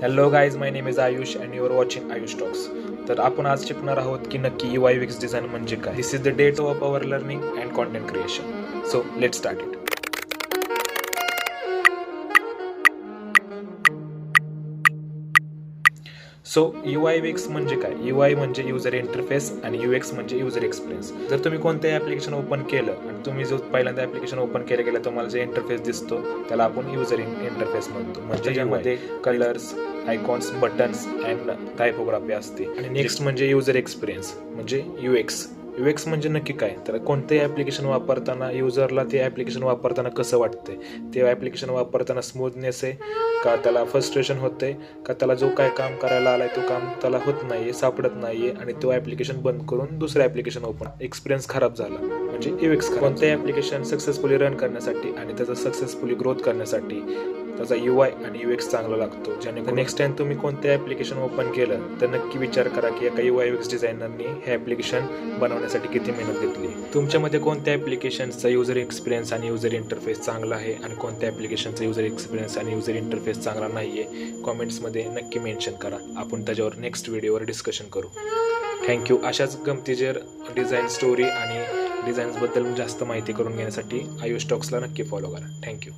Hello guys, my name is Ayush and you are watching Ayush talks. तर आपण आज शिकणार आहोत की नक्की UI/UX डिझाईन म्हणजे काय. This is the date of our learning and content creation. So let start it. So UI/UX म्हणजे काय. UI म्हणजे युजर इंटरफेस आणि UX म्हणजे युजर एक्सपिरियन्स. जर तुम्ही कोणत्याही ॲप्लिकेशन ओपन केलं आणि तुम्ही जो पहिल्यांदा ॲप्लिकेशन ओपन केलं तुम्हाला जे इंटरफेस दिसतो त्याला आपण युजर इंटरफेस म्हणतो. म्हणजे ज्यामध्ये कलर्स, आयकॉन्स, बटन्स अँड टायपोग्राफी असते. आणि नेक्स्ट म्हणजे युजर एक्सपिरियन्स म्हणजे UX म्हणजे नक्की काय. तर कोणतेही ॲप्लिकेशन वापरताना युजरला ते ॲप्लिकेशन वापरताना कसं वाटतंय, ते ॲप्लिकेशन वापरताना स्मूथनेस आहे का, त्याला फ्रस्ट्रेशन होतंय का, त्याला जो काय काम करायला आलाय तो काम त्याला होत नाहीये, सापडत नाहीये आणि तो ॲप्लिकेशन बंद करून दुसरं ॲप्लिकेशन ओपन, एक्सपिरियन्स खराब झाला म्हणजे UX. कोणतेही ॲप्लिकेशन सक्सेसफुली रन करण्यासाठी आणि त्याचा सक्सेसफुली ग्रोथ करण्यासाठी त्याचा UI आणि UX चांगला लागतो. जेणेकरून नेक्स्ट टाइम तुम्ही कोणते ॲप्लिकेशन ओपन केलं तर नक्की विचार करा की एका UI/UX डिझायनरनी हे ॲप्लिकेशन बनवण्यासाठी किती मेहनत घेतली. तुमच्यामध्ये कोणत्या ॲप्लिकेशनचा युजर एक्सपिरियन्स आणि युजर इंटरफेस चांगला आहे आणि कोणत्या ॲप्लिकेशनचा युजर एक्सपिरियन्स आणि युजर इंटरफेस चांगला नाही आहे, कॉमेंट्समध्ये नक्की मेन्शन करा. आपण त्याच्यावर नेक्स्ट व्हिडिओवर डिस्कशन करू. थँक्यू. अशाच गमतीशीर डिझाईन स्टोरी आणि डिझाईन्सबद्दल जास्त माहिती करून घेण्यासाठी आयुष टॉक्सला नक्की फॉलो करा. थँक्यू.